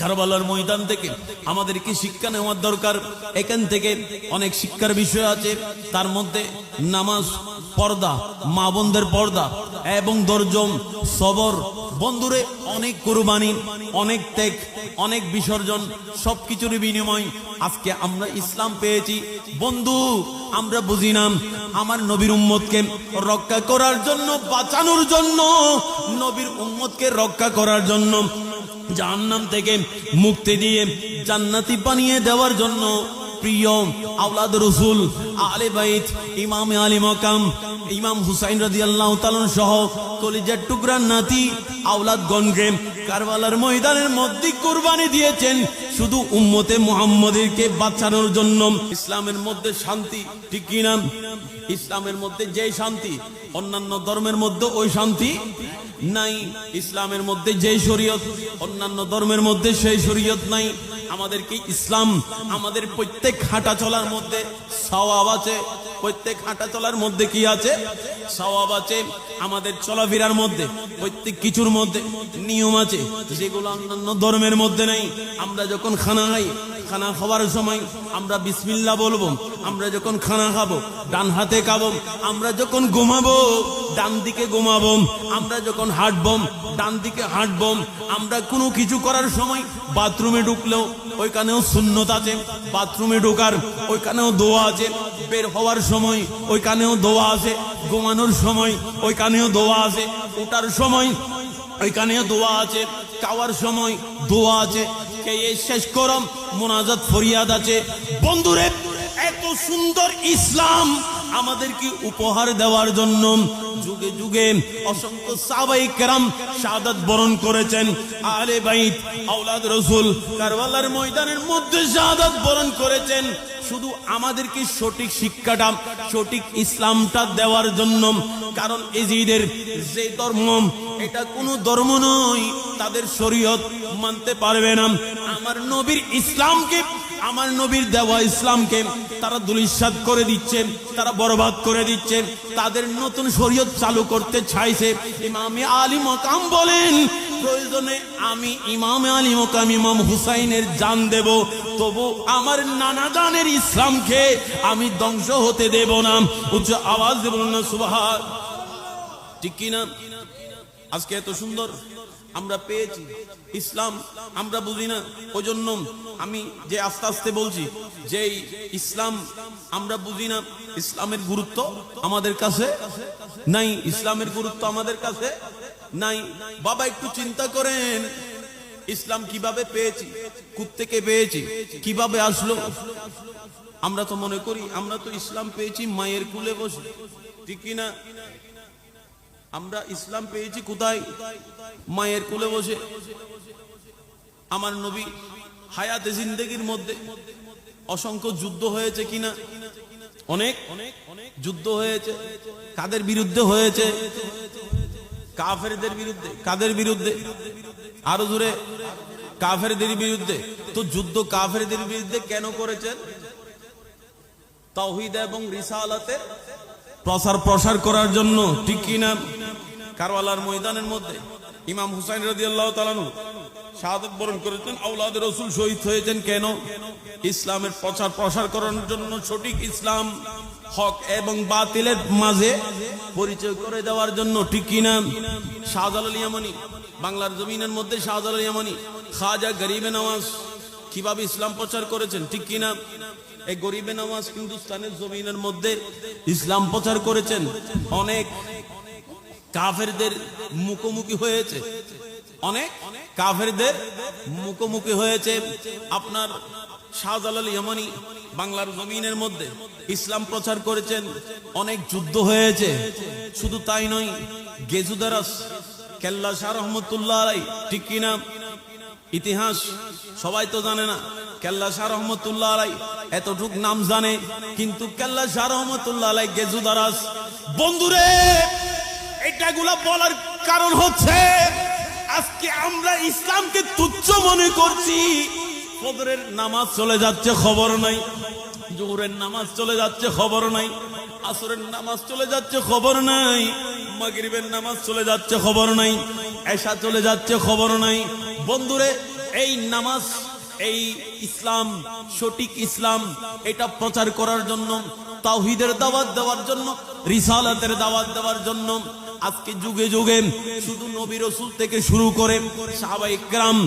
কারবালার ময়দান থেকে আমাদেরকে শিক্ষা নেওয়ার দরকার। এখান থেকে অনেক শিক্ষার বিষয় আছে, তার মধ্যে নামাজ, পর্দা, মা বোনদের পর্দা এবং ধৈর্য, সবর। বন্ধুরে, অনেক কুরবানি, অনেক ত্যাগ, অনেক বিসর্জন, সবকিছুর বিনিময় আজকে আমরা ইসলাম পেয়েছি। বন্ধু, আমরা বুঝি না আমার নবীর উম্মতকে রক্ষা করার জন্য, বাঁচানোর জন্য, নবীর উম্মতকে রক্ষা করার জন্য, জাহান্নাম থেকে মুক্তি দিয়ে জান্নাতি বানিয়ে দেওয়ার জন্য প্রিয় আওলাদ রাসূল আলে বাইত ইমামে আলী মাকাম ইমাম হুসাইন রাদিয়াল্লাহু তাআলা সহ কলিজার টুকরা নাতি আওলাদগণকে কারবালার ময়দানের মধ্যে কুরবানি দিয়েছেন শুধু উম্মতে মুহাম্মাদীকে বাঁচানোর জন্য। ইসলামের মধ্যে শান্তি, ঠিক কি না? ইসলামের মধ্যে যে শান্তি, অন্যান্য ধর্মের মধ্যে ওই শান্তি নাই। ইসলামের মধ্যে যে শরীয়ত, অন্যান্য ধর্মের মধ্যে সেই শরীয়ত নাই। আমাদেরকে ইসলাম আমাদের প্রত্যেক হাঁটা চলার মধ্যে সওয়াব আছে। প্রত্যেক হাঁটা চলার মধ্যে কি আছে? সওয়াব আছে। আমাদের চলাফেরার মধ্যে প্রত্যেক কিছুর মধ্যে নিয়ম আছে, যেগুলো অন্যান্য ধর্মের মধ্যে নাই। আমরা যখন খানা খাই, খানা খাওয়ার সময় আমরা বিসমিল্লাহ বলবো। আমরা যখন খানা খাবো ডান হাতে খাবো। আমরা যখন ঘুমাবো ডান দিকে ঘুমাবো। আমরা যখন হাঁটবো ডান দিকে হাঁটবো। আমরা কোনো কিছু করার সময় বাথরুমে ঢুকলেও ওইখানেও সুন্নত আছে। বাথরুমে ঢোকার ওইখানেও দোয়া আছে। বের হওয়ার সময় ওইখানেও দোয়া আছে। ঘুমানোর সময় ওইখানেও দোয়া আছে। ওঠার সময় ওইখানেও দোয়া আছে। খাওয়ার সময় দোয়া আছে। খেয়ে শেষ করম মোনাজাত ফরিয়াদ আছে। বন্ধুরে, এত সুন্দর ইসলাম আমাদেরকে উপহার দেওয়ার জন্য যুগে যুগে অসংখ্য সাহাবায়ে কেরাম শাহাদাত বরণ করেছেন। আলে বাইত আওলাদ রাসূল কারবালার ময়দানের মধ্যে শাহাদাত বরণ করেছেন শুধু আমাদেরকে সঠিক শিক্ষাটা, সঠিক ইসলামটা দেওয়ার জন্য। কারণ এজিদের যে ধর্ম, এটা কোনো ধর্ম নয়, তাদের শরীয়ত মানতে পারবে না। আমার নবীর ইসলামকে, আমার নবীর দেওয়া ইসলামকে তারা ধূলিসাৎ করে দিচ্ছে, তারা বরবাদ করে দিচ্ছে। তাদের নতুন শরীয়ত চালু করতে চাইছে। ইমামে আলী মাকাম বলেন, প্রয়োজনে আমি ইমামে আলী মাকাম ইমাম হুসাইনের জান দেব, তবু আমার নানা জানের ইসলামকে আমি ধ্বংস হতে দেব না। উচ্চ আওয়াজ দেব না সুবহান, ঠিক কিনা? আজকে এত সুন্দর আমরা পেয়েছি ইসলাম, আমরা বুঝি না। ওই জন্য আমি যে আস্তে আস্তে বলছি যে ইসলাম আমরা বুঝি না। ইসলামের গুরুত্ব আমাদের কাছে নাই। ইসলামের গুরুত্ব আমাদের কাছে নাই। বাবা, একটু চিন্তা করেন, ইসলাম কিভাবে পেয়েছি, কোত্থেকে পেয়েছি, কিভাবে আসলো? আমরা তো মনে করি আমরা তো ইসলাম পেয়েছি মায়ের কুলে বসে, ঠিক কিনা? আমরা ইসলাম পেয়েছি কোথায়? মায়ের কুলে বসে। আমার নবী হায়াতে জিন্দেগির মধ্যে অসংখ্য যুদ্ধ হয়েছে কিনা? অনেক যুদ্ধ হয়েছে। কাদের বিরুদ্ধে হয়েছে? কাফেরদের বিরুদ্ধে। কাদের বিরুদ্ধে? আরো জোরে, কাফেরদের বিরুদ্ধে। তো যুদ্ধ কাফেরদের বিরুদ্ধে কেন করেছেন? তাওহীদ এবং রিসালাতের প্রসার করার জন্য, ঠিক কিনা? কারবালার ময়দানের মধ্যে ইমাম হুসাইন রাদিয়াল্লাহু তাআলা আনহু শাহাদাত বরণ করেছেন। আওলাদ রাসূল শহীদ হয়েছেন কেন? ইসলামের প্রসার করার জন্য, সঠিক ইসলাম হক এবং বাতিলের মাঝে পরিচয় করে দেওয়ার জন্য, ঠিক কিনা? শাহজালাল ইয়ামানি, বাংলার জমিনের মধ্যে শাহজালাল ইয়ামানি, খাজা গরিবে নওয়াজ কিভাবে ইসলাম প্রচার করেছেন, ঠিক কিনা? এই গরিবে নওয়াজ হিন্দুস্তানের জমিনের মধ্যে ইসলাম প্রচার করেছেন। অনেক কাফেরদের মুখোমুখি হয়েছে, অনেক কাফেরদের মুখোমুখি হয়েছে। আপনার শাহজালাল ইয়ামানি বাংলার জমিনের মধ্যে ইসলাম প্রচার করেছেন। অনেক যুদ্ধ হয়েছে। শুধু তাই নয়, গেজুদারাস কেল্লা শাহ রহমতুল্লাহ আলাই, ঠিক কিনা? ইতিহাস সবাই তো জানে না। কেল্লা শাহ রহমতুল্লাহ আলাই এতটুক নাম জানে, কিন্তু কেল্লা শাহ রহমতুল্লাহ আলাই গেজুদারাস। বন্ধুরে, এটাগুলা বলার কারণ হচ্ছে আজকে আমরা ইসলামকে তুচ্ছ মনে করছি। ফজরের নামাজ চলে যাচ্ছে, খবর নাই। জোহরের নামাজ চলে যাচ্ছে, খবর নাই। আসরের নামাজ চলে যাচ্ছে, খবর নাই। মাগরিবের নামাজ চলে যাচ্ছে, খবর নাই। এশা চলে যাচ্ছে, খবর নাই। বন্ধুরে, এই নামাজ, এই ইসলাম, সঠিক ইসলাম, এটা প্রচার করার জন্য, তাওহীদের দাওয়াত দেওয়ার জন্য, রিসালাতের দাওয়াত দেওয়ার জন্য আজকে যুগে যুগে শুধু নবী রাসূল থেকে শুরু করে সাহাবায়ে কেরাম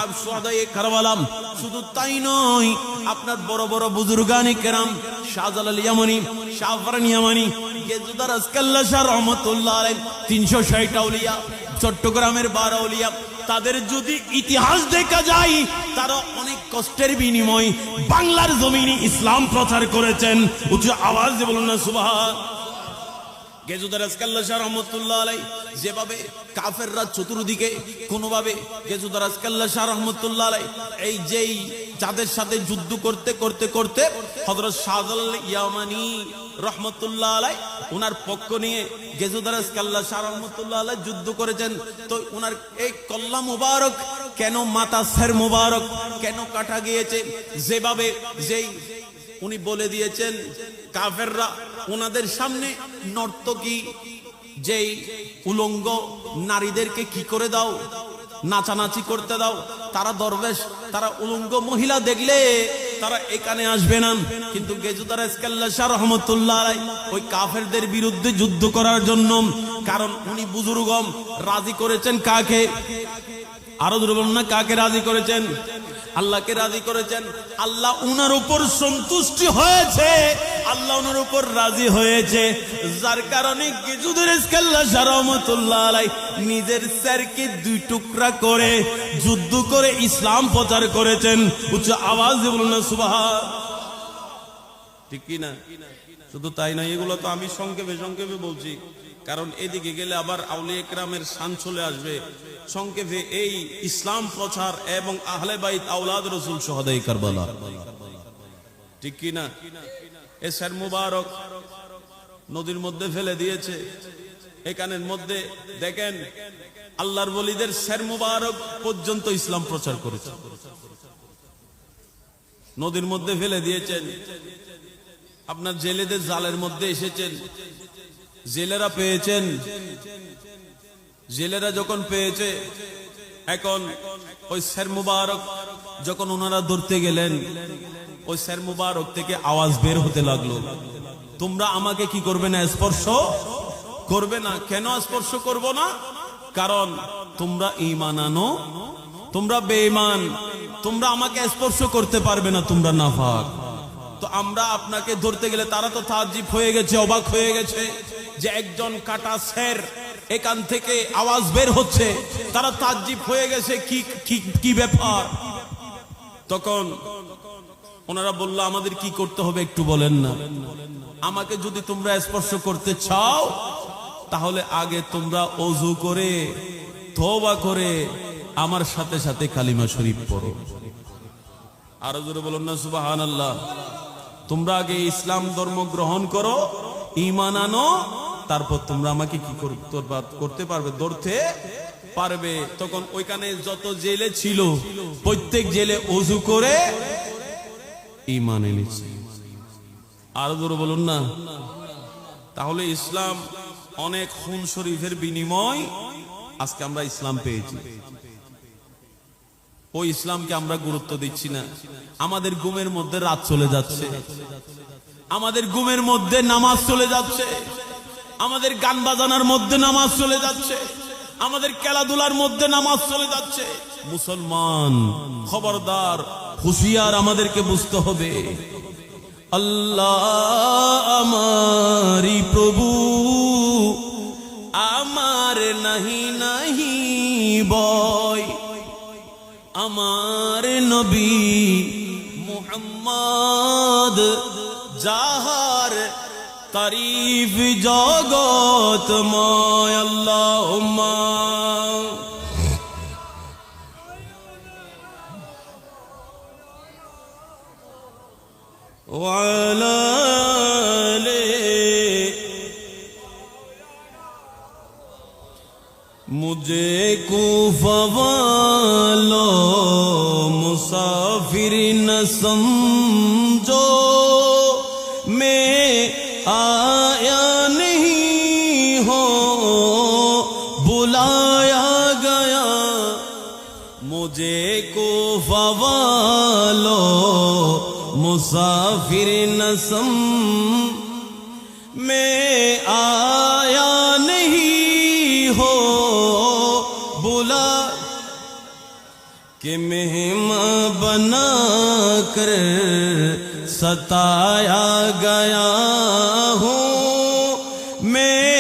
আর শুহাদায়ে কারবালা, শুধু তাই নয়, আপনার বড় বড় বুজুর্গানে কেরাম, শাহজালাল ইয়ামানি, শাহফরান ইয়ামানি, গেজুদার আসকাল্লা শাহ রহমাতুল্লাহ আলাইহি, 360 আউলিয়া, চট্টগ্রামের 12 আউলিয়া, তাদের যদি ইতিহাস দেখা যায়, তারা অনেক কষ্টের বিনিময়ে বাংলার জমিনে ইসলাম প্রচার করেছেন। উচ্চ আওয়াজে বলুন না সুবহান। গেজুদার আসকাল্লা শাহ রহমাতুল্লাহ আলাইহি যেভাবে কাফেররা চতুর্দিকে কোনোভাবে গেজুদার আসকাল্লা শাহ রহমাতুল্লাহ আলাইহি এই যেই যাদের সাথে যুদ্ধ করতে করতে করতে হযরত শাহজালাল ইয়ামানি রহমাতুল্লাহ আলাইহি ওনার পক্ষ নিয়ে গেজুদার আসকাল্লা শাহ রহমাতুল্লাহ আলাইহি যুদ্ধ করেছেন। তো ওনার এই কল্লা মুবারক কেন, মাথা সের মুবারক কেন কাটা গিয়েছে, যেভাবে যেই উনি বলে দিয়েছেন, কাফেররা ওনাদের সামনে নর্তকী যেই উলঙ্গ নারীদেরকে কি করে দাও, নাচানাচি করতে দাও, তারা দরবেশ, তারা উলঙ্গ মহিলা দেখলে তারা এখানে আসবে না। কিন্তু গেজুদার আসকাল্লা শাহ রহমাতুল্লাহ আলাইহি ওই কাফেরদের বিরুদ্ধে যুদ্ধ করার জন্য, কারণ উনি বুজুর্গম রাজি করেছেন কাকে, আরো জোরে বলুন না, কাকে রাজি করেছেন? আল্লাহকে রাজি করেছেন। আল্লাহ উনার উপর সন্তুষ্টি হয়েছে, আল্লাহ উনার উপর রাজি হয়েছে, যার কারণে গেজুদার আসকাল্লা শাহ রহমাতুল্লাহ আলাইহি নিজের স্যারকে 2 টুকরা করে যুদ্ধ করে ইসলাম প্রচার করেছেন। উচ্চ আওয়াজ দিয়ে বলুন না সুবহান। ঠিক কি না? শুধু তাই না, এগুলো তো আমি সংক্ষেপে সংক্ষেপে বলছি, কারণ এদিকে গেলে আবার আউলিয়া কেরামের শান চলে আসবে। সংক্ষেপে এই ইসলাম প্রচার এবং আহলে বাইত আওলাদ রাসূল শুহাদায়ে কারবালা, ঠিক কি না? এই স্যার মুবারক নদীর মধ্যে ফেলে দিয়েছে, এখানের মধ্যে দেখেন আল্লাহর ওলিদের স্যার মুবারক পর্যন্ত ইসলাম প্রচার করেছে, নদীর মধ্যে ফেলে দিয়েছেন। আপনার জেলেদের জালের মধ্যে এসেছেন, জেলেরা পেয়েছেন, জেলেরা যখন পেয়েছে, এখন ওই স্যার মুবারক যখন ওনারা ধরতে গেলেন, ওই স্যার মুবারক থেকে আওয়াজ বের হতে লাগলো, তোমরা আমাকে কি করবে না, স্পর্শ করবে না। কেন স্পর্শ করব না? কারণ তোমরা ঈমান আনো, তোমরা বেঈমান, তোমরা আমাকে স্পর্শ করতে পারবে না, তোমরা নাফাক। তো আমরা আপনাকে ধরতে গেলে, তারা তো তাজ্জুব হয়ে গেছে, অবাক হয়ে গেছে যে একজন কাটা স্যার এখান থেকে আওয়াজ বের হচ্ছে, তারা তাজ্জুব হয়ে গেছে, কি ব্যাপার। তখন ওনারা বলল, আমাদের কি করতে হবে একটু বলেন না। আমাকে যদি তোমরা স্পর্শ করতে চাও, তাহলে আগে তোমরা ওযু করে তওবা করে আমার সাথে সাথে কালিমা শরীফ পড়ো। আরো জোরে বলুন না সুবহানাল্লাহ। তোমরা আগে ইসলাম ধর্ম গ্রহণ করো, ঈমান আনো, তারপর তোমরা আমাকে কি করতে পারবে, ধরতে পারবে। তখন ওইখানে যত জেলে ছিল, প্রত্যেক জেলে ওযু করে ঈমান এনেছে। আরো জোরে বলুন না। তাহলে ইসলাম অনেক খুন শরীফের বিনিময় আজকে আমরা ইসলাম পেয়েছি। ওই ইসলামকে আমরা গুরুত্ব দিচ্ছি না। আমাদের ঘুমের মধ্যে রাত চলে যাচ্ছে, আমাদের ঘুমের মধ্যে নামাজ চলে যাচ্ছে, আমাদের গান বাজানোর মধ্যে নামাজ চলে যাচ্ছে, আমাদের খেলাধুলার মধ্যে নামাজ চলে যাচ্ছে। মুসলমান খবরদার, হুঁশিয়ার, আমাদেরকে বুঝতে হবে, আল্লাহ আমারি প্রভু, আমার নাহি নাহি বয়, আমার নবী মুহাম্মদ যাহার তারিফ জগতময়। আল্লাহুম্মা ওয়া আলা আলি मुझे कूफा वालों मुसाफिर न समझो, मैं आया नहीं हो बुलाया गया, मुझे को वालों मुसाफिर नसम में आया नहीं हो बुला कि मेहमान बना कर सताया गया हूँ मैं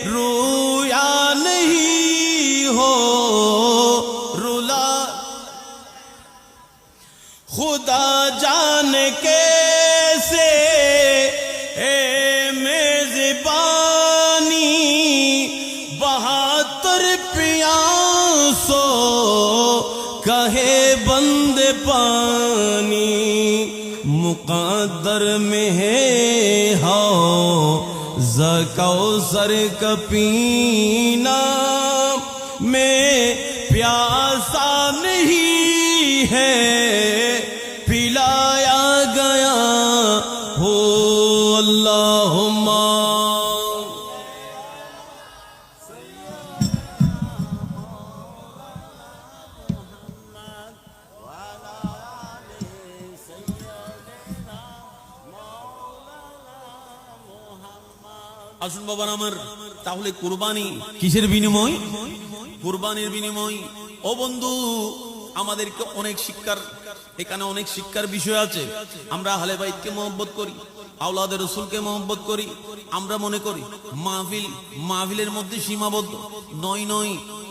रोया नहीं हो रुला खुदा जाने कैसे मेज़बानी 72 प्यासों कहे बंद पानी मुक़द्दर में है हो ज़कौसर का पीना में प्यासा नहीं है पिलाया गया हो अल्लाहुम्मा আসুন বাবা আমার তাহলে কুরবানি কিসের বিনিময় কুরবানির বিনিময় ও বন্ধু আমাদেরকে অনেক শিক্ষার এখানে অনেক শিক্ষার বিষয় আছে আমরা আহলে বাইতকে মহব্বত করি আওলাদে রাসূলকে মহব্বত করি আমরা মনে করি মাহফিলের মধ্যে সীমাবদ্ধ নয়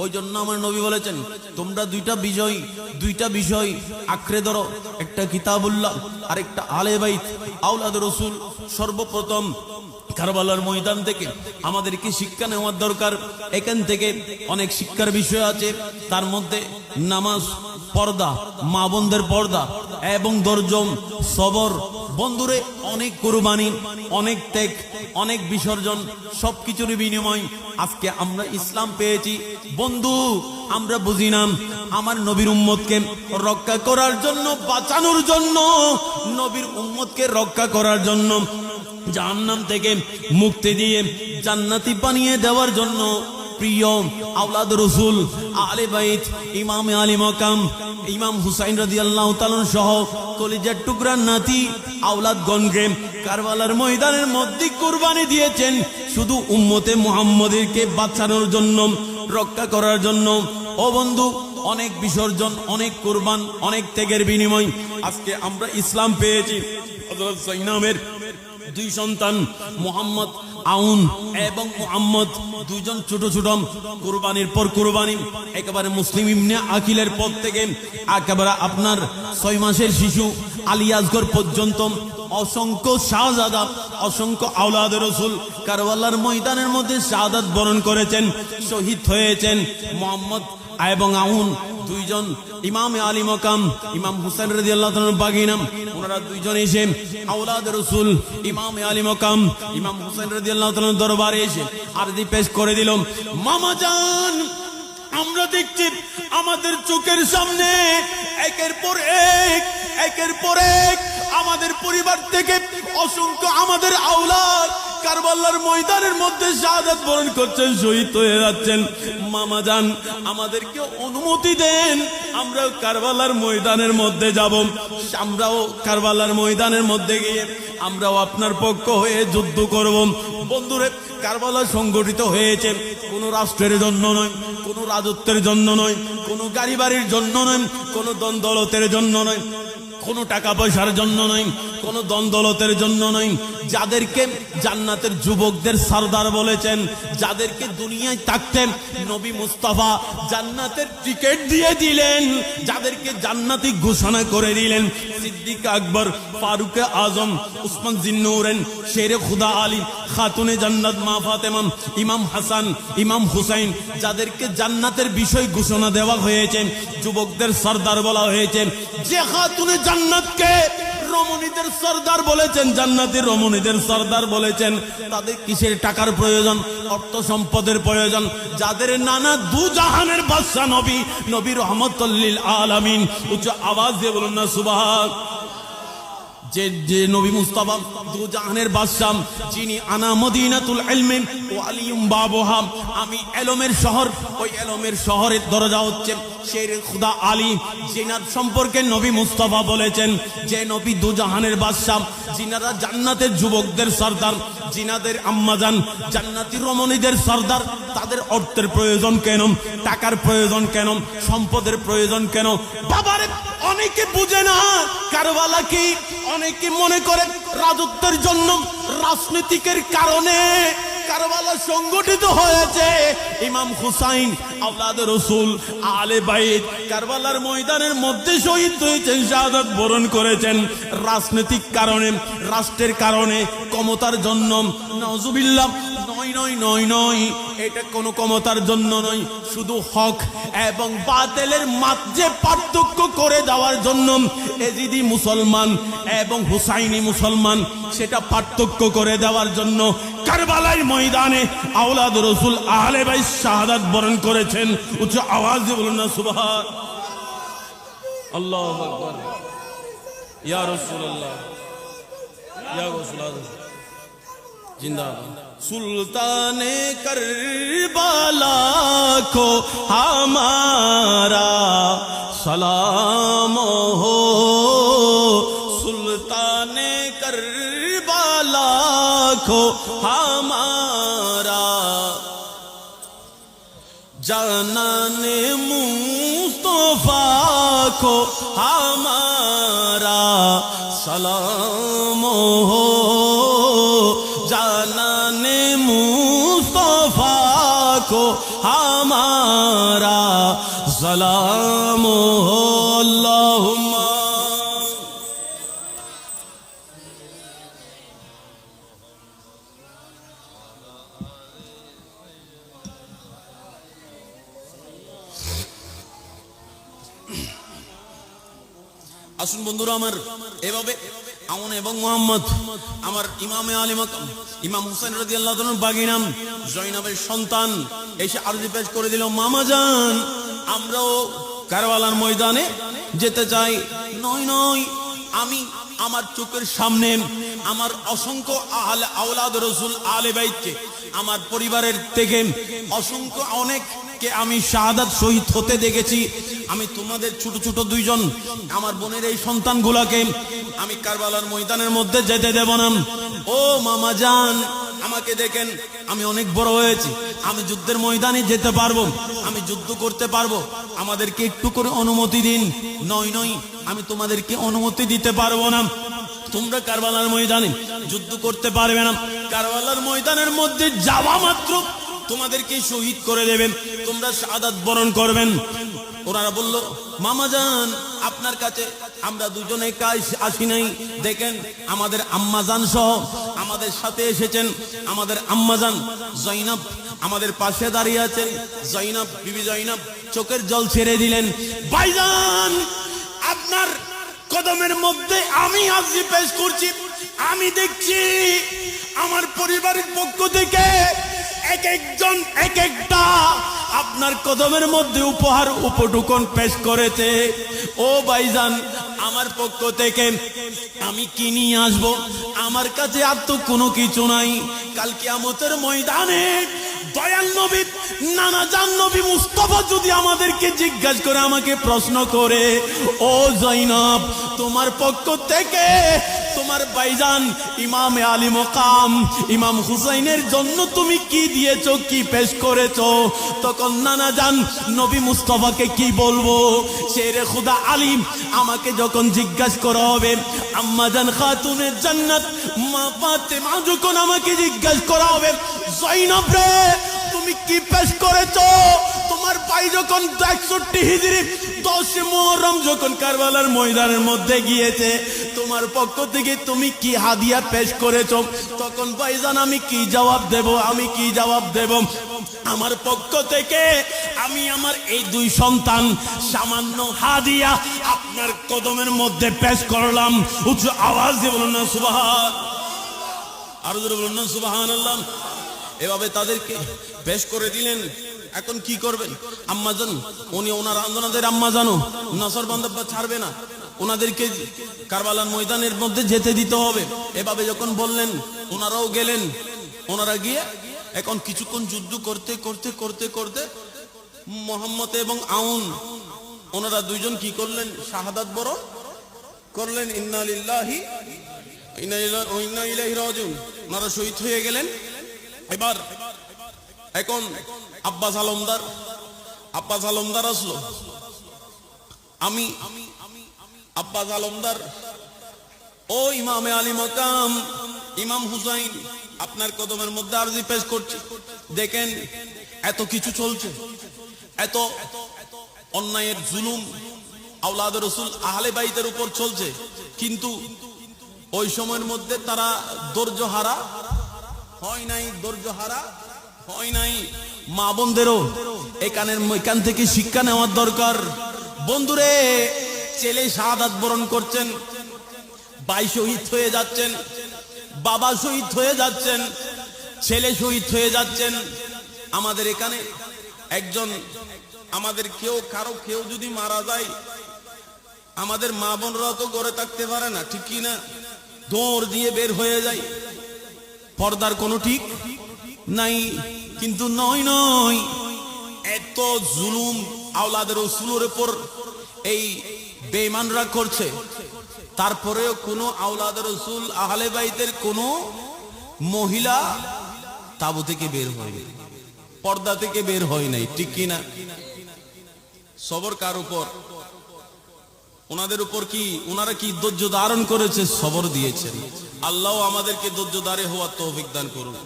ওই জন্য আমার নবী বলেছেন তোমরা দুইটা বিষয় আঁকড়ে ধরো একটা কিতাবুল্লাহ আর একটা আহলে বাইত আওলাদে রাসূল সর্বপ্রথম কারবালার ময়দান থেকে আমাদেরকে শিক্ষা নেওয়ার দরকার এখান থেকে অনেক শিক্ষার বিষয় আছে তার মধ্যে নামাজ পর্দা মা বোনদের পর্দা এবং ধৈর্য সবর বন্ধুরে অনেক কুরবানি অনেক ত্যাগ অনেক বিসর্জন সবকিছুর বিনিময় আজকে আমরা ইসলাম পেয়েছি বন্ধু আমরা বুঝি না আমার নবীর উম্মতকে রক্ষা করার জন্য বাঁচানোর জন্য নবীর উম্মতকে রক্ষা করার জন্য জাহান্নাম থেকে মুক্তি দিয়ে জান্নাতি বানিয়ে দেওয়ার জন্য প্রিয় আওলাদ রাসূল আহলে বাইত ইমাম আলী মাকাম ইমাম হুসাইন রাদিয়াল্লাহু তাআলা সহ কলিজার টুকরা নাতি আওলাদগণকে কারবালার ময়দানের মধ্যে কুরবানি দিয়েছেন শুধু উম্মতে মুহাম্মাদীকে বাঁচানোর জন্য রক্ষা করার জন্য ও বন্ধু অনেক বিসর্জন অনেক কুরবান অনেক ত্যাগের বিনিময় আজকে আমরা ইসলাম পেয়েছি হযরত জাইনাবের দুই সন্তান মুহাম্মদ আউন এবং মুহাম্মদ দুইজন ছোট ছোট কুরবানির পর কুরবানি একেবারে মুসলিম ইবনে আকিলের পর থেকে একেবারে আপনার 6 মাসের শিশু আলী আসগর পর্যন্ত অসংখ্য শাহজাদা অসংখ্য আওলাদ রাসূল কারবালার ময়দানের মধ্যে শাহাদাত বরণ করেছেন শহীদ হয়েছেন মুহাম্মদ এবং আউন দুইজন ইমাম আলী মাকাম ইমাম হুসাইন রাদিয়াল্লাহু তাআলা বাগিনা ওনারা দুইজন এসে আওলাদ রাসূল ইমাম আলী মাকাম ইমাম হুসাইন রাদিয়াল্লাহু তাআলা দরবারে এসে আরজি পেশ করে দিল মামা জান আমরা দেখছি আমাদের চোখের সামনে একের পর এক আমাদের পরিবার থেকে অসংখ্য আমাদের আওলাদ কারবালার ময়দানের মধ্যে শাহাদাত বরণ করছেন শহীদ হয়ে যাচ্ছেন মামা জান আমাদেরকে অনুমতি দেন আমরাও কারবালার ময়দানের মধ্যে যাব আমরাও কারবালার ময়দানের মধ্যে গিয়ে আমরাও আপনার পক্ষ হয়ে যুদ্ধ করব বন্ধুরে কারবালা সংগঠিত হয়েছে কোনো রাষ্ট্রের জন্য নয় কোনো রাজত্বের জন্য নয় কোনো গাড়ি বাড়ির জন্য নয় কোনো দ্বন্দ্বলতের জন্য নয় কোনো টাকা পয়সার জন্য নয় কোনো দ্বন্দ্বলতের জন্য নয় যাদেরকে জান্নাতের যুবকদের সরদার বলেছেন যাদেরকে দুনিয়ায় থাকতেন নবী মুস্তাফা জান্নাতের টিকিট দিয়ে দিলেন যাদেরকে জান্নাতি ঘোষণা করে দিলেন সিদ্দিক আকবর ফারুক আজম উসমান জিন্নুরেন শেরে খুদা আলী খাতুনে জান্নাত মা ফাতেমা ইমাম হাসান ইমাম হুসাইন যাদেরকে জান্নাতের বিষয় ঘোষণা দেওয়া হয়েছে যুবকদের সরদার বলা হয়েছে যে খাতুনে জান্নাতকে রমণীদের সরদার বলেছেন জান্নাতের রমণীদের সরদার বলেছেন তাদের কিসের টাকার প্রয়োজন অর্থ সম্পদের প্রয়োজন যাদের নানা দু জাহানের বাদশা নবী রহমতুল লিল আলামিন উচ্চ আওয়াজ দিয়ে বলুন না সুবহান যে নবী মুস্তাফা দু জাহানের বাদশা, যিনি আনা মদিনাতুল ইলমি ওয়া আলিয়ুম বাবুহা, আমি ইলমের শহর, ওই ইলমের শহরের দরজা হচ্ছে শেরে খুদা আলী, জিনার সম্পর্কে নবী মুস্তাফা বলেছেন যে নবী দু জাহানের বাদশা, জিনারা জান্নাতের যুবকদের সরদার, জিনাদের আম্মাজান জান্নাতি রমণীদের সরদার। তাদের অর্থের প্রয়োজন কেন, টাকার প্রয়োজন কেন, সম্পদের প্রয়োজন কেন? বাবারে অনেকে বুঝে না কারবালা কি, অনেকে মনে করে রাজত্বের জন্য, রাজনীতিকের কারণে কারবালা সংগঠিত হয়েছে। ইমাম হুসাইন আওলাদে রাসূল আলে বাইত কারবালার ময়দানের মধ্যে শহীদ হয়েছেন, শাহাদাত বরণ করেছেন রাজনৈতিক কারণে, রাষ্ট্রের কারণে, ক্ষমতার জন্য। নাউজুবিল্লাহ, নয় নয় নয় নয়, এটা কোনো ক্ষমতার জন্য নয়, শুধু হক এবং বাতিলের মাঝে পার্থক্য করে দেওয়ার জন্য। এজিদি মুসলমান এবং হুসাইনি মুসলমান, সেটা পার্থক্য করে দেওয়ার জন্য কারবালার ময়দানে আওলাদ রাসূল আহলে বাইত শাহাদাত বরণ করেছেন। উচ্চ আওয়াজ দিয়ে বলুন না সুবহান আল্লাহু আকবার। ইয়া রাসূলুল্লাহ, ইয়া রাসূলুল্লাহ जिंदाबाद। सुल्ताने करबला को हमारा सलाम हो, सुल्ताने करबला को हमारा जानाने मुस्तफा को हमारा सलाम हो, जानाने मुस्तफा को हमारा सलाम हो। अल्लाहुम्मा আসুন বন্ধুরা আমার, এভাবে আমন এবং মোহাম্মদ আমার ইমামে আলী মাকাম ইমাম হুসাইন রাদিয়াল্লাহু তাআলার বাগিনা জয়নাবের সন্তান এসে আরজি পেশ করে দিল, মামা জান আমরাও কারবালার ময়দানে যেতে চাই। নয় নয়, আমি আমার চোখের সামনে আমার অসংখ্য আওলাদ রাসূল আলে বাইতকে, আমার পরিবারের থেকে অসংখ্য অনেককে আমি শাহাদাত শহীদ হতে দেখেছি। আমি তোমাদের ছোট ছোট দুইজন আমার বোনের এই সন্তানগুলাকে আমি কারবালার ময়দানের মধ্যে যেতে দেব না। ও মামা জান, আমাকে দেখেন, আমি অনেক বড় হয়েছি, আমি যুদ্ধের ময়দানে যেতে পারবো, আমি যুদ্ধ করতে পারবো, আমাদেরকে একটু করে অনুমতি দিন। নয় নয়, আমি তোমাদেরকে অনুমতি দিতে পারবো না, তোমরা কারবালার ময়দানে যুদ্ধ করতে পারবে না। কারবালার ময়দানের মধ্যে যাওয়া মাত্র তোমাদেরকে শহীদ করে দেবেন, তোমরা শাহাদাত বরণ করবেন। ওনারা বলল, মামা জান আপনার কাছে আমরা দুজনে আসি নাই, দেখেন আমাদের আম্মাজান সহ আমাদের সাথে এসেছেন, আমাদের আম্মাজান জয়নাব আমাদের পাশে দাঁড়িয়ে আছেন। জয়নাব, বিবি জয়নাব চোখের জল ছেড়ে দিলেন, ভাইজান আপনার কদমের মধ্যে আমি আরজি পেশ করছি। আমি দেখছি আমার পরিবারের পক্ষ থেকে এক একজন এক একটা আপনার কদমের মধ্যে উপহার উপঢৌকন পেশ করেছে। ও ভাইজান, আমার পক্ষ থেকে আমি কি নিয়ে আসবো? আমার কাছে আর তো কোনো কিছু নাই। কাল কিয়ামতের ময়দানে দয়াল নবী নানা জান নবী মুস্তাফা যদি আমাদেরকে জিজ্ঞাসা করে, আমাকে প্রশ্ন করে, ও জয়নাব তোমার পক্ষ থেকে তোমার ভাইজান ইমামে আলী মাকাম ইমাম হুসাইনের জন্য তুমি কি দিয়েছো, কি পেশ করেছো? তখন নানা জান নবী মুস্তাফাকে কি বলবো? শেরে খুদা আলী আমাকে যখন জিজ্ঞাসা করা হবে, আম্মা জান খাতুনে জান্নাত মা ফাতেমা যখন আমাকে জিজ্ঞাসা করা হবে, জয়নাব রে তুমি কি পেশ করেছো? তোমার ভাই যখন 61 হিজরি 10 মুহররম যখন কারবালার ময়দানের মধ্যে গিয়েছে, তোমার পক্ষ থেকে তুমি কি হাদিয়া পেশ করেছো? তখন ভাইজান আমি কি জবাব দেব? আমি কি জবাব দেব? আমার পক্ষ থেকে আমি আমার এই দুই সন্তান সামান্য হাদিয়া আপনার কদমের মধ্যে পেশ করলাম। উচ্চ আওয়াজ দিয়ে বলুন না সুবহান, আরো জোরে বলুন না সুবহানাল্লাহ। এভাবে তাদেরকে পেশ করে দিলেন। এখন কি করবেন? আম্মাজান উনি ওনার আন্দোলনের আম্মা জানো নাসর বান্দা ছাড়বে না, ওনাদেরকে কারবালার ময়দানের মধ্যে যেতে দিতে হবে। এভাবে যখন বললেন ওনারাও গেলেন। ওনারা গিয়ে এখন কিছুক্ষণ যুদ্ধ করতে করতে করতে করতে মোহাম্মদ এবং আউন ওনারা দুইজন কি করলেন? শাহাদাত বরণ করলেন। ইন্না লিল্লাহি ওয়া ইন্না ইলাইহি রাজিউন। ওনারা শহীদ হয়ে গেলেন। এবার এখন আব্বাস আলমদার আসলো। আমি আব্বাস আলমদার, ও ইমামে আলী মাকাম ইমাম হুসাইন, আপনার কদমের মধ্যে আরজি পেশ করছি। দেখেন এত কিছু চলছে, এত অন্যায়ের জুলুম আওলাদ রাসূল আহলে বাইতের উপর চলছে, কিন্তু ওই সময়ের মধ্যে তারা ধৈর্য হারা হয় নাই। মা বোনদেরও এখান থেকে শিক্ষা নেওয়ার দরকার। বন্ধুরে, ছেলে শাহাদাত বরণ করছেন, ভাই শহীদ হয়ে যাচ্ছেন, বাবা শহীদ হয়ে যাচ্ছেন, ছেলে শহীদ হয়ে যাচ্ছেন। আমাদের এখানে একজন, আমাদের কেউ যদি মারা যায়, আমাদের মা বোনরা তো গড়ে থাকতে পারে না, ঠিক কি না? দৌড় দিয়ে বের হয়ে যায়। পর্দার কোনো ঠিক নাই। কিন্তু নয়, এত জুলুম আওলাদের রাসূলের উপর এই বেঈমানরা করছে, তারপরেও কোনো আওলাদের রাসূল আহলে বাইতের কোনো মহিলা তাবু থেকে বের হয়নি, পর্দা থেকে বের হয় নাই, ঠিক কি না? সবর কার উপর? ওনাদের উপর কি, ওনারা কি ধৈর্য ধারণ করেছে? সবর দিয়েছেন। আল্লাহ আমাদেরকে ধৈর্যধারী হওয়ার তৌফিক দান করুন।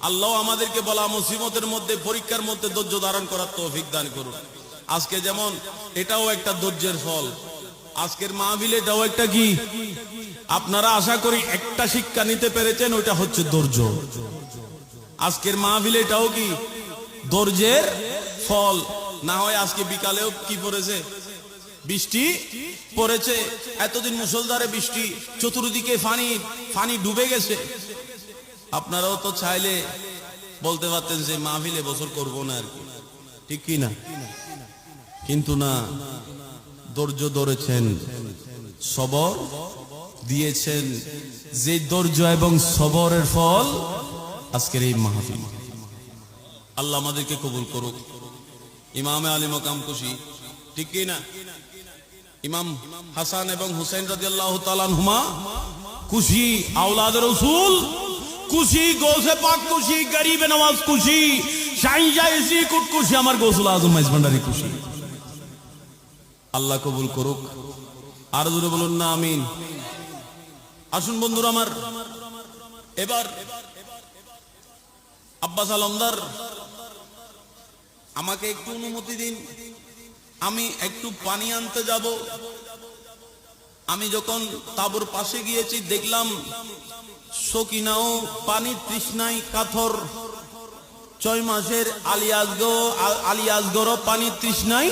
আল্লাহ আমাদেরকে বলা মুসিবতের মধ্যে, পরীক্ষার মধ্যে ধৈর্য ধারণ করার তৌফিক দান করুন। আজকে যেমন এটাও একটা ধৈর্যের ফল, আজকের মাহফিল এটাও একটা কি, আপনারা আশা করি একটা শিক্ষা নিতে পেরেছেন, ওইটা হচ্ছে ধৈর্য। আজকের মাহফিল এটাও কি ধৈর্যের ফল। না হয় আজকে বিকালেও কি পড়েছে? বৃষ্টি পড়েছে। এতদিন মুষলধারে বৃষ্টি, চতুর্দিকে ফানি ডুবে গেছে। আপনারাও তো চাইলে বলতে পারতেন যে মাহফিলে বছর করবো না আর কি, ঠিক কি না? কিন্তু না, ধৈর্য ধরেছেন, সবর দিয়েছেন। যে ধৈর্য এবং সবরের ফল আজকের এই মাহফিল। আল্লাহ আমাদেরকে কবুল করুক। ইমামে আলী মাকাম খুশি, ঠিক কি না? ইমাম হাসান এবং হুসাইন রাদিয়াল্লাহু তাআলা আনহুমা খুশি, আওলাদ রাসূল খুশি, গৌসে পাক খুশি, গরিবে নওয়াজ খুশি, শাহিনশাহ ইসিকুট খুশি, আমার গৌসুল আজম মাইজ ভান্ডারী খুশি। আল্লাহ কবুল করুক। আর জোরে বলুন না আমিন। আসুন বন্ধুরা আমার, এবার আব্বাস আলমদার, আমাকে একটু অনুমতি দিন, আমি একটু পানি আনতে যাব। আমি যখন তাবুর পাশে গিয়েছি, দেখলাম সকিনাও পানি তৃষ্ণায় কাতর, 6 মাসের আলিয়াজগরও পানি তৃষ্ণায়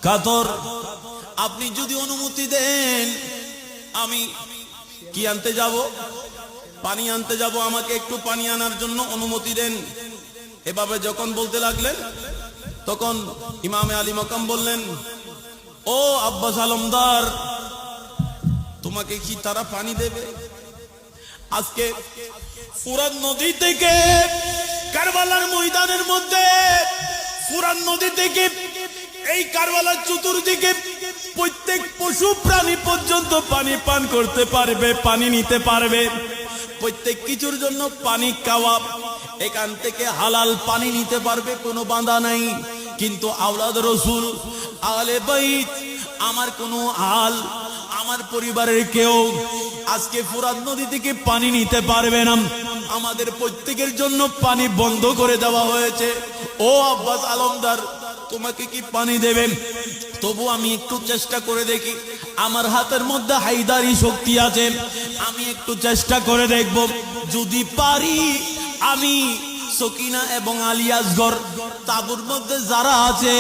কাতর। আপনি যদি অনুমতি দেন, আমি কি আনতে যাব? পানি আনতে যাব। আমাকে একটু পানি আনার জন্য অনুমতি দেন। এভাবে যখন বলতে লাগলেন, তখন ইমামে আলী মাকাম বললেন, ও আব্বাস আলমদার, তোমাকে কি তারা পানি দেবে? আজকে ফুরাত নদী থেকে কারবালার ময়দানের মধ্যে, ফুরাত নদী থেকে এই কারবালার চতুর্দিকে প্রত্যেক পশু প্রাণী পর্যন্ত পানি পান করতে পারবে, পানি নিতে পারবে। প্রত্যেক কিছুর জন্য পানি খাওয়া, এখান থেকে হালাল পানি নিতে পারবে, কোনো বাধা নাই। কিন্তু আওলাদ রাসূল আহলে বাইত, আমার কোনো আমার পরিবারের কেউ আজকে ফুরাত নদী থেকে পানি নিতে পারবে না। আমাদের প্রত্যেকের জন্য পানি বন্ধ করে দেওয়া হয়েছে। ও আব্বাস আলমদার, তোমাকে কি পানি দেবেন? তবু আমি একটু চেষ্টা করে দেখি, আমার হাতের মধ্যে হায়দারি শক্তি আছে, আমি একটু চেষ্টা করে দেখব, যদি পারি আমি সকিনা এবং আলিয়াজগর তাবুর মধ্যে যারা আছে,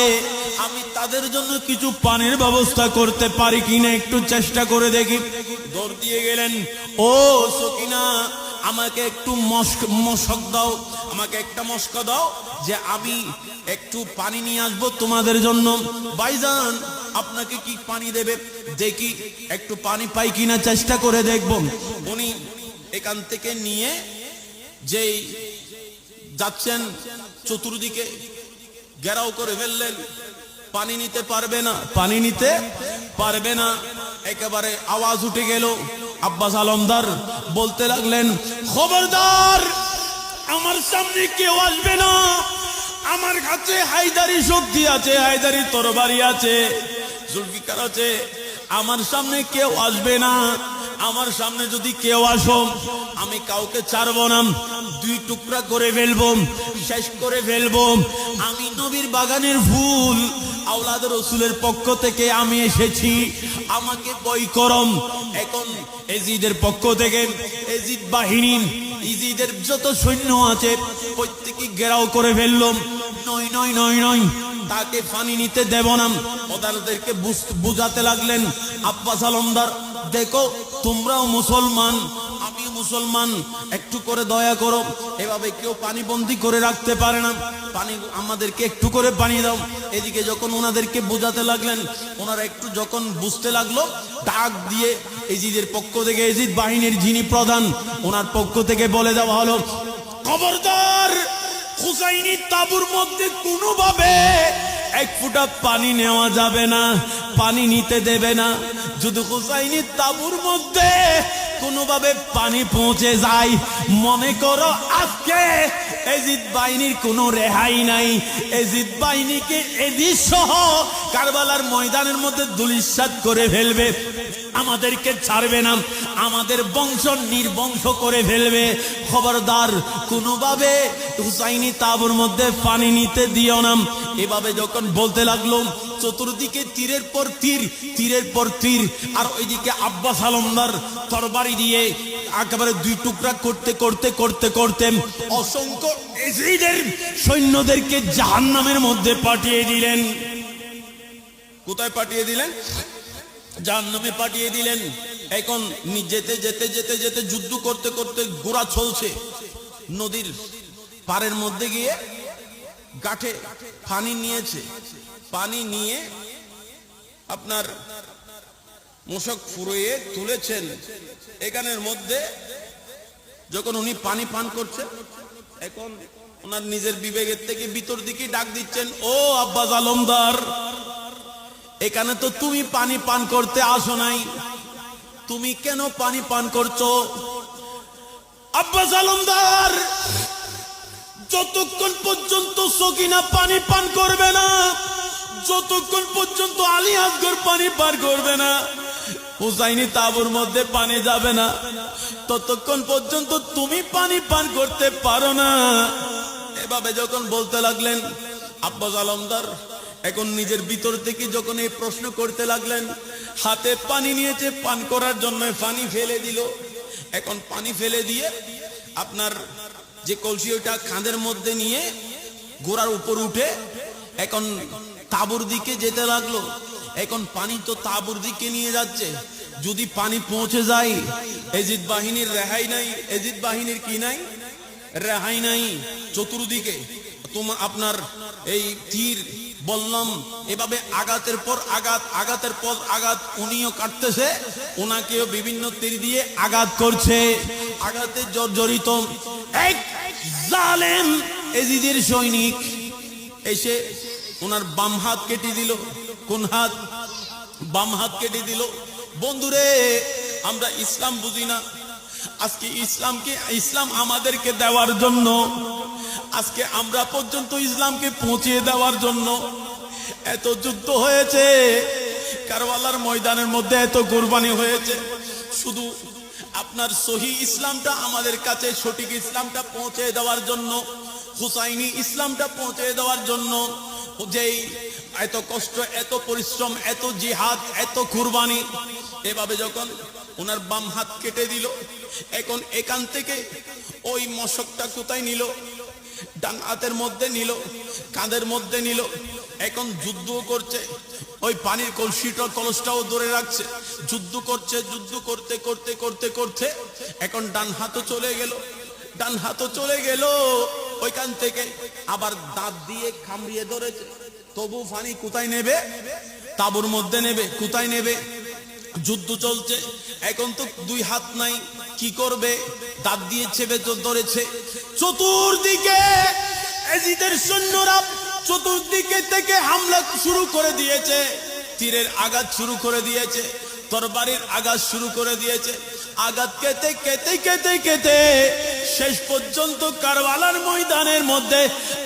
আমি তাদের জন্য কিছু পানির ব্যবস্থা করতে পারি কিনা একটু চেষ্টা করে দেখি। দৌড় দিয়ে গেলেন, ও সকিনা, আমাকে একটু মশক দাও, আমাকে একটা মশক দাও, যে আমি একটু পানি নিয়ে আসবো তোমাদের জন্য। ভাইজান, আপনাকে কি পানি দেবে, দেখি একটু পানি পাই কিনা চেষ্টা করে দেখব। উনি এখান থেকে নিয়ে যেই যাচ্ছেন চতুর্দিকে ঘেরাও করে ফেললেন, পানি নিতে পারবে না, পানি নিতে পারবে না। একেবারে আওয়াজ উঠে গেল। আব্বাস আলমদার বলতে লাগলেন, খবরদার, আমার সামনে কেউ আসবে না, আমার কাছে হায়দারি শক্তি আছে, হায়দারি তরবারি আছে, জুলফিকার আছে, আমার সামনে কেউ আসবে না। আমার সামনে যদি কেউ আসো আমি কাউকে ছাড়বো না, দুই টুকরা করে ফেলবো, শেষ করে ফেলবো। আমি নবীর বাগানের ফুল, আওলাদ রাসূলের পক্ষ থেকে আমি এসেছি, আমাকে বই করম। এখন এজিদের পক্ষ থেকে এজিদ বাহিনী, ইজিদের যত সৈন্য আছে প্রত্যেকে ঘেরাও করে ফেললাম। নয় নয় নয় নয়, তাকে পানি নিতে দেব না। ওদেরকে বুঝাতে লাগলেন, আব্বাস আলমদার দেখো, তোমরাও মুসলমান, আমিও মুসলমান, একটু করে দয়া করো। এভাবে কেউ পানি বন্দি করে রাখতে পারে না, পানি আমাদেরকে একটু করে পানি দাও। এদিকে যখন ওনাদেরকে বোঝাতে লাগলেন, ওনারা একটু যখন বুঝতে লাগলো, ডাক দিয়ে এজিদের পক্ষ থেকে, এজিদ বাহিনীর যিনি প্রধান, ওনার পক্ষ থেকে বলে দেওয়া হলো, খবরদার, হুসাইনি তাবুর মধ্যে কোনোভাবে এক ফুটা পানি নেওয়া যাবে না, পানি নিতে দেবে না। যদি হুসাইনি তাবুর মধ্যে কোনোভাবে পানি পৌঁছে যায়, মনে করো আজকে এজিদ বাহিনীর কোনো রেহাই নাই। এজিদ বাহিনীকে এজিদ সহ কারবালার ময়দানের মধ্যে ধূলিসাৎ করে ফেলবে, আমাদেরকে ছাড়বে না, আমাদের বংশ নির্বংশ করে ফেলবে। খবরদার, কোনোভাবে হুসাইনি তাবুর মধ্যে পানি নিতে দিও না। এভাবে যখন বলতে লাগলো, চতুর্দিকে তীরের পর তীর, তীরের পর তীর, আর ওইদিকে আব্বাস আলমদার তরবারি দিয়ে একেবারে দুই টুকরা করতে করতে করতে করতে অসংখ্য এজিদের সৈন্যদেরকে জাহান্নামের মধ্যে পাঠিয়ে দিলেন। কোথায় পাঠিয়ে দিলেন? জাহান্নামে পাঠিয়ে দিলেন। এখন যেতে যেতে যেতে যেতে যুদ্ধ করতে করতে গোড়া চলছে। নদীর পাড়ের মধ্যে গিয়ে গাঠে পানি নিয়েছে, পানি নিয়ে আপনার মোশক ফুরিয়ে তুলেছেন। এখানের মধ্যে যখন উনি পানি পান করছে, এখন ওনার নিজের বিবেকের থেকে ভিতর দিকে ডাক দিচ্ছেন, ও আব্বাস আলমদার, এখানে তো তুমি পানি পান করতে আসো নাই, তুমি কেন পানি পান করছো? আব্বাস আলমদার, যতক্ষণ পর্যন্ত সকিনা পানি পান করবে না, যতক্ষণ পর্যন্ত আলী আসগর পানি পান করবে না, হুসাইনি তাবুর মধ্যে পানি যাবে না, ততক্ষণ পর্যন্ত তুমি পানি পান করতে পারো না। এভাবে যখন বলতে লাগলেন, আব্বাস আলমদার এখন নিজের ভিতর থেকে যখন এই প্রশ্ন করতে লাগলেন, হাতে পানি নিয়েছে পান করার জন্য, পানি ফেলে দিল। এখন পানি ফেলে দিয়ে আপনার যে কলসি, ওইটা কাঁধের মধ্যে নিয়ে ঘোড়ার উপর উঠে এখন তাবুর দিকে যেতে লাগলো। এখন পানি তো তাবুর দিকে নিয়ে যাচ্ছে, যদি পানি পৌঁছে যায়, এজিদ বাহিনীর রেহাই নাই। এজিদ বাহিনীর কি নাই? রেহাই নাই। চতুর্দিকে তোমার আপনার এই তীর, বললাম এভাবে আঘাতের পর আঘাত, আঘাতের পর আঘাত, উনিও কাটতেছে, ওনাকেও বিভিন্ন তীর দিয়ে আঘাত করছে, আঘাতে জর্জরিত। এক জালেম এজিদের সৈনিক এসে ওনার বাম হাত কেটে দিল। কোন হাত? বাম হাত কেটে দিল। বন্ধুরে, আমরা ইসলাম বুঝি না। আজকে ইসলাম আমাদেরকে দেওয়ার জন্য, আজকে আমরা পর্যন্ত ইসলামকে পৌঁছে দেওয়ার জন্য এত যুদ্ধ হয়েছে, কারবালার ময়দানের মধ্যে এত কুরবানি হয়েছে, শুধু আপনার সহি ইসলামটা আমাদের কাছে, সঠিক ইসলামটা পৌঁছে দেওয়ার জন্য, হুসাইনি ইসলামটা পৌঁছে দেওয়ার জন্য যেই এত কষ্ট, এত পরিশ্রম, এত জিহাদ, এত কুরবানি। এভাবে যখন ওনার বাম হাত কেটে দিল, এখন এখান থেকে ওই মশকটা কোথায় নিল? ডান হাতের মধ্যে নিল, কাঁধের মধ্যে নিল। এখন যুদ্ধ করছে, ওই পানির কলসটাও ধরে রাখছে, যুদ্ধ করছে। যুদ্ধ করতে করতে করতে করতে এখন ডান হাতও চলে গেল, ডান হাতও চলে গেল। ওইখান থেকে আবার দাঁত দিয়ে কামড়িয়ে ধরেছে, তবু পানি কোথায় নেবে? তাঁবুর মধ্যে নেবে, কোথায় নেবে? যুদ্ধ চলছে, এখন তো দুই হাত নাই, কি করবে? দাঁত দিয়ে চেপে ধরেছে। চতুর্দিকে এজিদের সৈন্যরা চতুর্দিকে থেকে হামলা শুরু করে দিয়েছে, তীরের আঘাত শুরু করে দিয়েছে, তরবারির আঘাত শুরু করে দিয়েছে। আঘাত কেটে কেটে কেটে কেটে শেষ পর্যন্ত কারবালার ময়দানের মধ্যে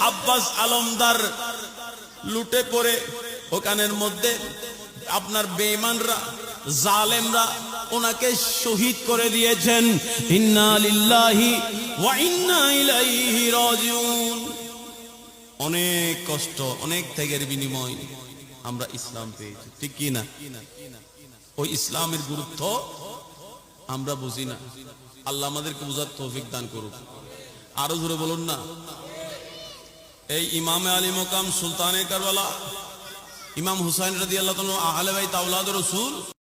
আব্বাস আলমদার লুটে পড়ে ওখানের মধ্যে আপনার বেঈমানরা, জালেমরা ওনাকে শহীদ করে দিয়েছেন। ইন্না লিল্লাহি ওয়া ইন্না ইলাইহি রাজিউন। অনেক কষ্ট, অনেক ত্যাগের বিনিময় আমরা ইসলাম পেয়েছি, ঠিক কি না? ওই ইসলামের গুরুত্ব আমরা বুঝি না। আল্লাহ আমাদেরকে বুঝার তৌফিক দান করুক। আরো জোরে বলুন না। এই ইমামে আলী মকাম সুলতানে কারবালা ইমাম হুসাইন রাদিয়াল্লাহু তাআলা আহলে বাইত আওলাদ রাসূল